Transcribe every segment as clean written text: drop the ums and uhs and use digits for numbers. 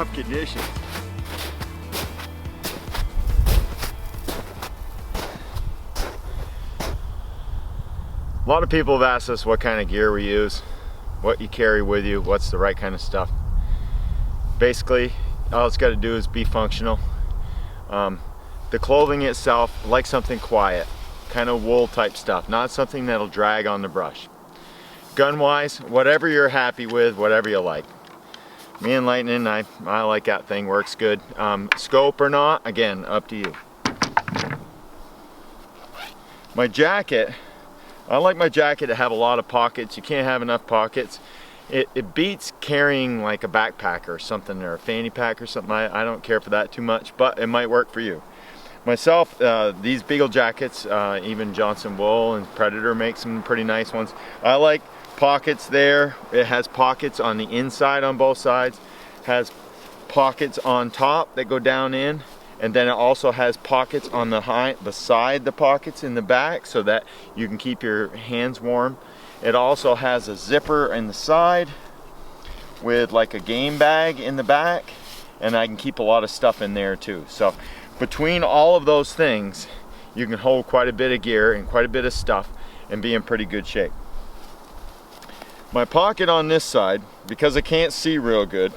tough conditions. A lot of people have asked us what kind of gear we use, what you carry with you, what's the right kind of stuff. Basically, all it's got to do is be functional. The clothing itself, I like something quiet, kind of wool type stuff, not something that'll drag on the brush. Gun wise, whatever you're happy with, whatever you like. Me and Lightning, I like that thing, works good. Scope or not, again, up to you. My jacket, I like my jacket to have a lot of pockets. You can't have enough pockets. It beats carrying like a backpack or something, or a fanny pack or something. I don't care for that too much, but it might work for you. Myself, these Beagle jackets, even Johnson Wool and Predator makes some pretty nice ones. I like pockets there. It has pockets on the inside on both sides, has pockets on top that go down in, and then it also has pockets on beside the pockets in the back so that you can keep your hands warm. It also has a zipper in the side with like a game bag in the back, and I can keep a lot of stuff in there too. So between all of those things, you can hold quite a bit of gear and quite a bit of stuff and be in pretty good shape. My pocket on this side, because I can't see real good,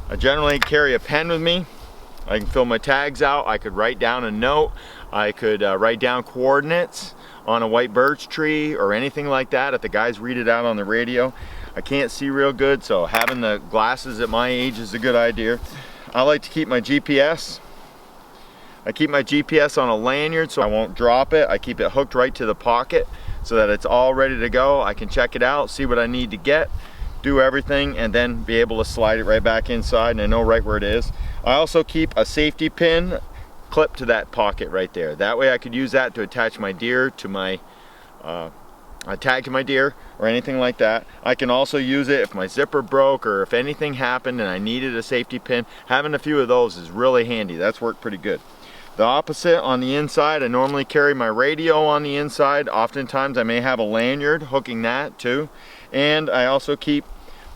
I generally carry a pen with me. I can fill my tags out. I could write down a note. I could write down coordinates on a white birch tree or anything like that if the guys read it out on the radio. I can't see real good, so having the glasses at my age is a good idea. I like to keep my GPS. I keep my GPS on a lanyard so I won't drop it. I keep it hooked right to the pocket so that it's all ready to go. I can check it out, see what I need to get, do everything, and then be able to slide it right back inside, and I know right where it is. I also keep a safety pin clipped to that pocket right there. That way I could use that to attach my deer to my a tag to my deer or anything like that. I can also use it if my zipper broke or if anything happened and I needed a safety pin. Having a few of those is really handy. That's worked pretty good. The opposite on the inside, I normally carry my radio on the inside. Oftentimes I may have a lanyard hooking that too. And I also keep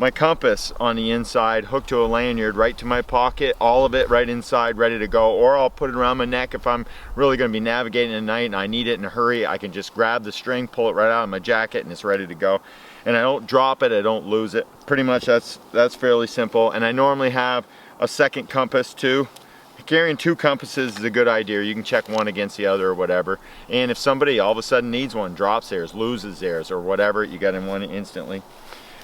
my compass on the inside hooked to a lanyard right to my pocket, all of it right inside, ready to go. Or I'll put it around my neck if I'm really going to be navigating at night and I need it in a hurry. I can just grab the string, pull it right out of my jacket, and it's ready to go. And I don't drop it, I don't lose it. Pretty much that's fairly simple. And I normally have a second compass too. Carrying two compasses is a good idea. You can check one against the other or whatever. And if somebody all of a sudden needs one, drops theirs, loses theirs or whatever, you got in one instantly.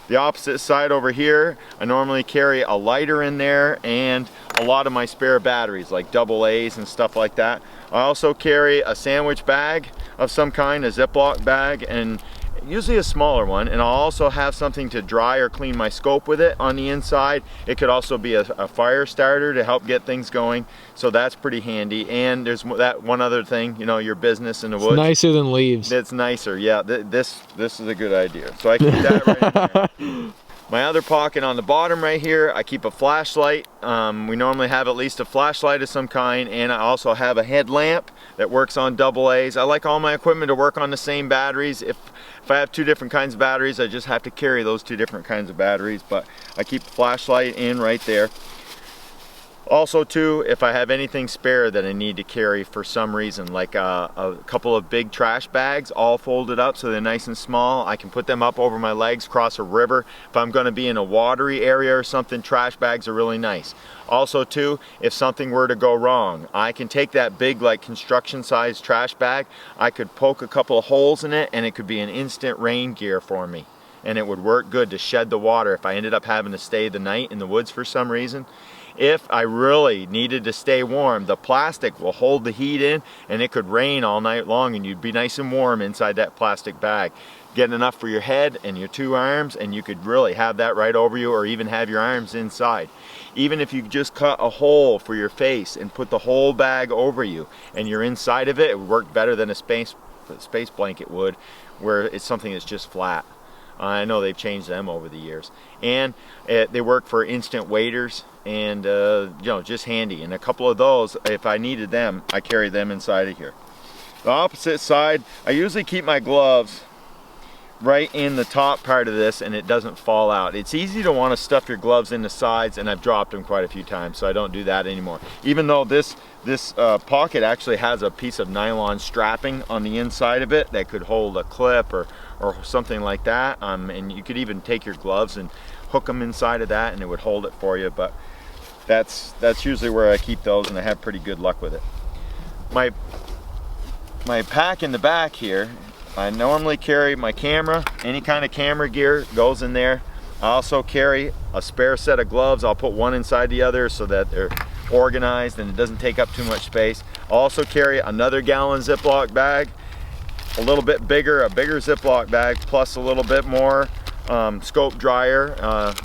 The opposite side over here, I normally carry a lighter in there and a lot of my spare batteries like AA's and stuff like that. I also carry a sandwich bag of some kind, a Ziploc bag, and usually a smaller one, and I'll also have something to dry or clean my scope with it on the inside. It could also be a fire starter to help get things going, so that's pretty handy. And there's that one other thing, you know, your business in the woods. It's nicer than leaves. It's nicer, yeah. This is a good idea. So I keep that right in there. My other pocket on the bottom right here, I keep a flashlight. We normally have at least a flashlight of some kind, and I also have a headlamp that works on AA's. I like all my equipment to work on the same batteries. If I have two different kinds of batteries, I just have to carry those two different kinds of batteries, but I keep the flashlight in right there. Also too, if I have anything spare that I need to carry for some reason, like a couple of big trash bags all folded up so they're nice and small, I can put them up over my legs, cross a river. If I'm going to be in a watery area or something, trash bags are really nice. Also too, if something were to go wrong, I can take that big like construction sized trash bag, I could poke a couple of holes in it and it could be an instant rain gear for me. And it would work good to shed the water if I ended up having to stay the night in the woods for some reason. If I really needed to stay warm, the plastic will hold the heat in and it could rain all night long and you'd be nice and warm inside that plastic bag. Get enough for your head and your two arms, and you could really have that right over you, or even have your arms inside. Even if you just cut a hole for your face and put the whole bag over you and you're inside of it, it would work better than a space blanket would, where it's something that's just flat. I know they've changed them over the years, and they work for instant waders, and you know, just handy. And a couple of those, if I needed them, I carry them inside of here. The opposite side, I usually keep my gloves right in the top part of this and it doesn't fall out. It's easy to want to stuff your gloves in the sides, and I've dropped them quite a few times, so I don't do that anymore. Even though this pocket actually has a piece of nylon strapping on the inside of it that could hold a clip or something like that, and you could even take your gloves and hook them inside of that and it would hold it for you, but that's usually where I keep those, and I have pretty good luck with it. My pack in the back here, I normally carry my camera. Any kind of camera gear goes in there. I also carry a spare set of gloves. I'll put one inside the other so that they're organized and it doesn't take up too much space. I'll also carry another gallon Ziploc bag, a little bit bigger, a bigger Ziploc bag, plus a little bit more scope dryer,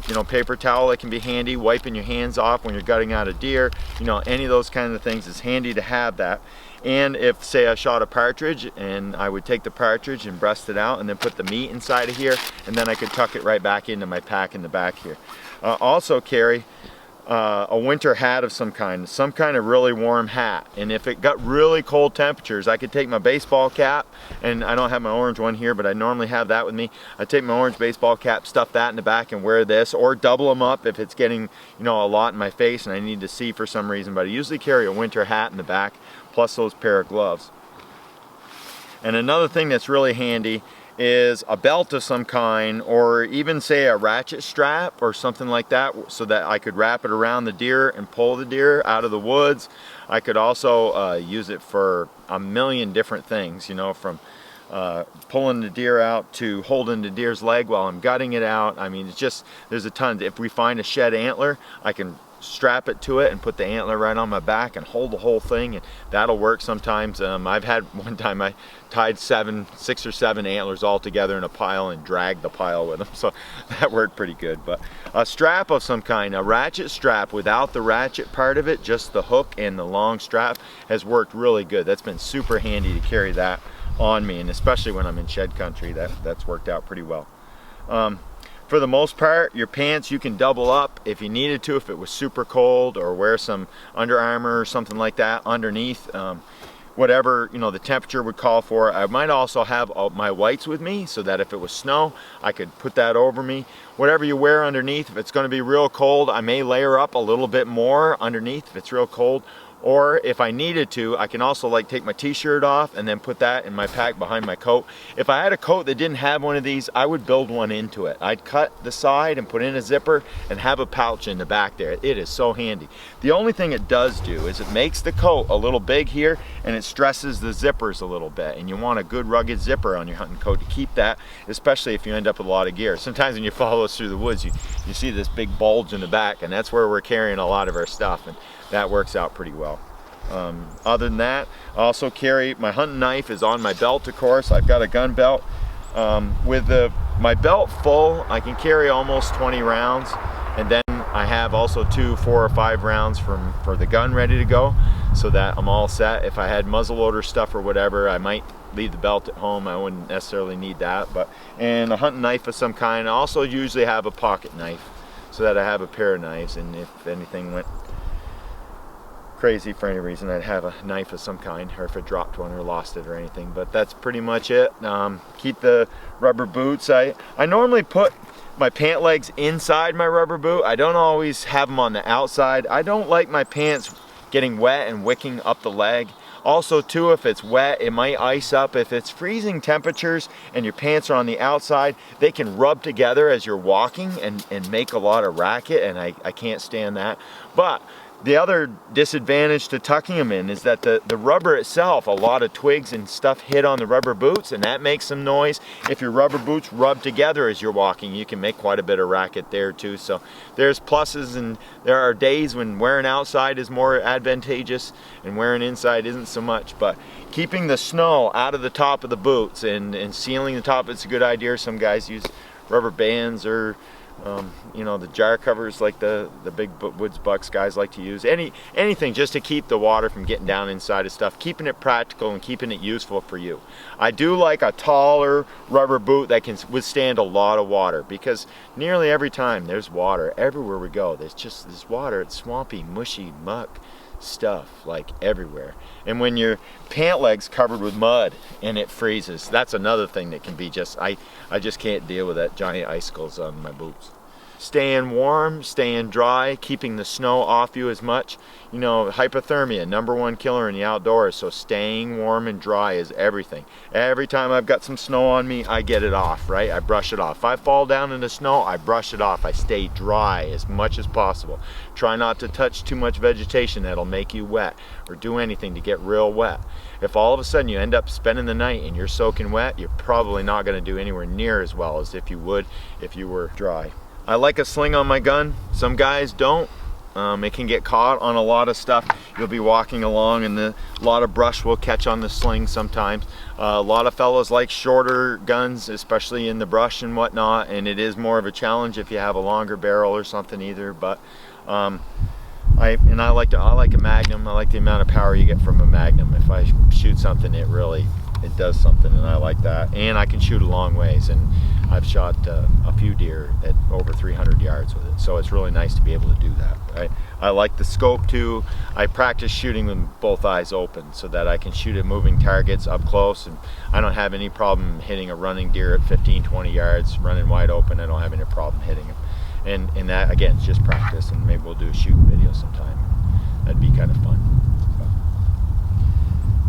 you know, paper towel that can be handy, wiping your hands off when you're gutting out a deer, you know, any of those kinds of things. It's handy to have that. And if, say, I shot a partridge, and I would take the partridge and breast it out and then put the meat inside of here, and then I could tuck it right back into my pack in the back here. Also carry a winter hat of some kind of really warm hat. And if it got really cold temperatures, I could take my baseball cap, and I don't have my orange one here, but I normally have that with me. I take my orange baseball cap, stuff that in the back, and wear this, or double them up if it's getting, you know, a lot in my face and I need to see for some reason. But I usually carry a winter hat in the back, plus those pair of gloves. And another thing that's really handy is a belt of some kind, or even say a ratchet strap or something like that, so that I could wrap it around the deer and pull the deer out of the woods. I could also use it for a million different things, you know, from pulling the deer out to holding the deer's leg while I'm gutting it out. I mean, it's just, there's a ton. If we find a shed antler, I can strap it to it and put the antler right on my back and hold the whole thing, and that'll work sometimes. I've had one time I tied 6 or 7 antlers all together in a pile and dragged the pile with them, so that worked pretty good. But a strap of some kind, a ratchet strap without the ratchet part of it, just the hook and the long strap, has worked really good. That's been super handy to carry that on me, and especially when I'm in shed country, that's worked out pretty well. For the most part, your pants you can double up if you needed to, if it was super cold, or wear some Under Armour or something like that underneath, whatever, you know, the temperature would call for. I might also have my whites with me, so that if it was snow, I could put that over me. Whatever you wear underneath, if it's going to be real cold, I may layer up a little bit more underneath if it's real cold. Or if I needed to, I can also like take my t-shirt off and then put that in my pack behind my coat. If I had a coat that didn't have one of these, I would build one into it. I'd cut the side and put in a zipper and have a pouch in the back there. It is so handy. The only thing it does do is it makes the coat a little big here, and it stresses the zippers a little bit. And you want a good rugged zipper on your hunting coat to keep that, especially if you end up with a lot of gear. Sometimes when you follow us through the woods, you see this big bulge in the back, and that's where we're carrying a lot of our stuff. And that works out pretty well. Other than that, I also carry my hunting knife is on my belt, of course. I've got a gun belt. With my belt full, I can carry almost 20 rounds, and then I have also 2, 4, or 5 rounds for the gun ready to go, so that I'm all set. If I had muzzleloader stuff or whatever, I might leave the belt at home. I wouldn't necessarily need that. And a hunting knife of some kind. I also usually have a pocket knife, so that I have a pair of knives, and if anything went crazy for any reason, I'd have a knife of some kind, or if it dropped one or lost it or anything. But that's pretty much it. Keep the rubber boots. I normally put my pant legs inside my rubber boot. I don't always have them on the outside. I don't like my pants getting wet and wicking up the leg. Also too, if it's wet, it might ice up. If it's freezing temperatures and your pants are on the outside, they can rub together as you're walking and make a lot of racket, and I can't stand that. But the other disadvantage to tucking them in is that the rubber itself, a lot of twigs and stuff hit on the rubber boots, and that makes some noise. If your rubber boots rub together as you're walking, you can make quite a bit of racket there too. So there's pluses, and there are days when wearing outside is more advantageous and wearing inside isn't so much. But keeping the snow out of the top of the boots and sealing the top, it's a good idea. Some guys use rubber bands, or you know, the jar covers like the big woods bucks guys like to use. Anything just to keep the water from getting down inside of stuff, keeping it practical and keeping it useful for you. I do like a taller rubber boot that can withstand a lot of water, because nearly every time there's water everywhere we go. There's just this water. It's swampy, mushy muck. stuff like everywhere. And when your pant leg's covered with mud and it freezes, that's another thing that can be just, I just can't deal with that giant icicles on my boots. Staying warm, staying dry, keeping the snow off you as much. You know, hypothermia, #1 killer in the outdoors, so staying warm and dry is everything. Every time I've got some snow on me, I get it off, right? I brush it off. If I fall down in the snow, I brush it off. I stay dry as much as possible. Try not to touch too much vegetation that'll make you wet, or do anything to get real wet. If all of a sudden you end up spending the night and you're soaking wet, you're probably not gonna do anywhere near as well as if you would if you were dry. I like a sling on my gun. Some guys don't. It can get caught on a lot of stuff. You'll be walking along and a lot of brush will catch on the sling sometimes. A lot of fellows like shorter guns, especially in the brush and whatnot, and it is more of a challenge if you have a longer barrel or something either. But I like a Magnum. I like the amount of power you get from a Magnum. If I shoot something, it does something, and I like that. And I can shoot a long ways, and I've shot a few deer at over 300 yards with it, so it's really nice to be able to do that. I like the scope too. I practice shooting with both eyes open so that I can shoot at moving targets up close, and I don't have any problem hitting a running deer at 15-20 yards running wide open. I don't have any problem hitting him, and that again is just practice, and maybe we'll do a shooting video sometime. That'd be kind of fun.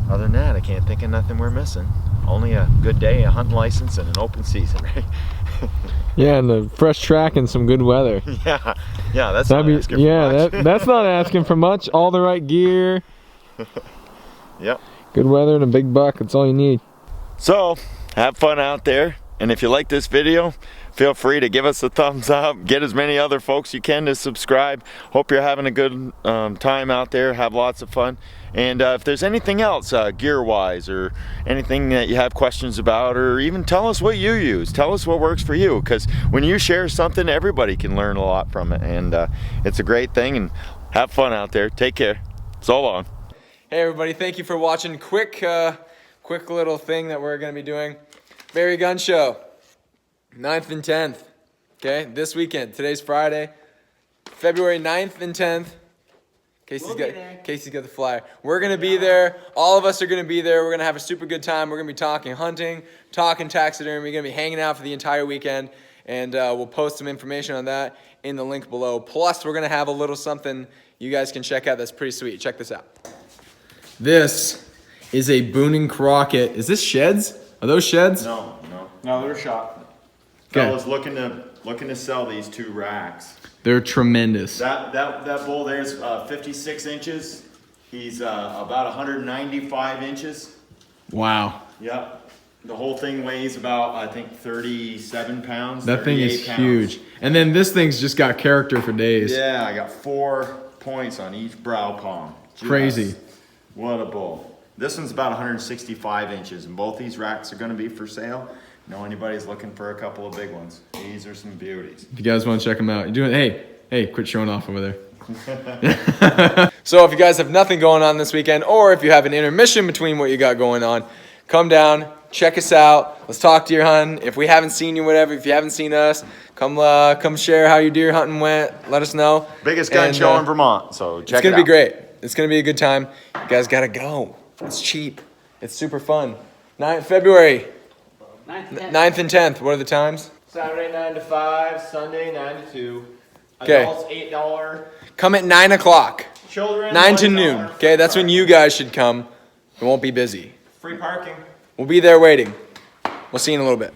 Other than that, I can't think of nothing we're missing. Only a good day, a hunting license, and an open season, right? Yeah, and the fresh track and some good weather. Yeah, that's not asking for much. That's not asking for much. All the right gear. Yep. Good weather and a big buck. That's all you need. So, have fun out there. And if you like this video, feel free to give us a thumbs up. Get as many other folks you can to subscribe. Hope you're having a good time out there. Have lots of fun. And if there's anything else gear-wise or anything that you have questions about, or even tell us what you use. Tell us what works for you, because when you share something, everybody can learn a lot from it. And it's a great thing. And have fun out there. Take care. So long. Hey everybody, thank you for watching. Quick little thing that we're going to be doing. Berry Gun Show, 9th and 10th, okay, this weekend. Today's Friday, February 9th and 10th. Casey's got the flyer. We're going to be there. All of us are going to be there. We're going to have a super good time. We're going to be talking hunting, talking taxidermy. We're going to be hanging out for the entire weekend, and we'll post some information on that in the link below. Plus, we're going to have a little something you guys can check out that's pretty sweet. Check this out. This is a Boone and Crockett. Is this sheds? Are those sheds? No, they're shot. Okay. Fellas looking to sell these 2 racks. They're tremendous. That bull there's 56 inches. He's about 195 inches. Wow. Yep. The whole thing weighs about, I think, 37 pounds. That thing is pounds. huge. And then this thing's just got character for days. Yeah, I got 4 points on each brow palm. Crazy. What a bull. This one's about 165 inches, and both these racks are going to be for sale. Know anybody's looking for a couple of big ones? These are some beauties. If you guys want to check them out, you're doing. Hey, quit showing off over there. So if you guys have nothing going on this weekend, or if you have an intermission between what you got going on, come down, check us out. Let's talk deer hunting. If we haven't seen you, whatever. If you haven't seen us, come share how your deer hunting went. Let us know. Biggest gun show in Vermont, so check it out. It's gonna be great. It's gonna be a good time. You guys gotta go. It's cheap. It's super fun. February 9th and 10th. What are the times? Saturday 9 to 5, Sunday 9 to 2. Okay. Adults $8. Come at 9 o'clock. Children 9 to $1. noon. Okay, that's when you guys should come. It won't be busy. Free parking. We'll be there waiting. We'll see you in a little bit.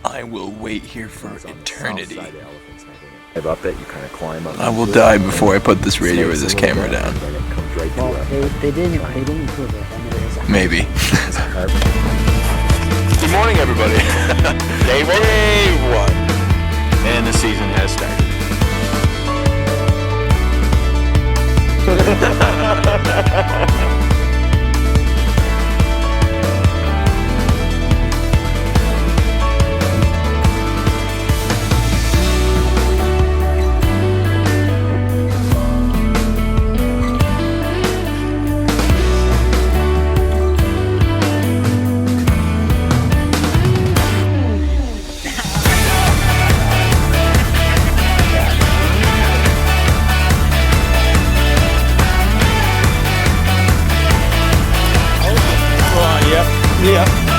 I will wait here for eternity. I bet you kind of climb up. I will die before I put this radio or this camera down. They didn't prove it. I mean, it is Maybe. Good morning, everybody. Day 1. And the season has started. See ya.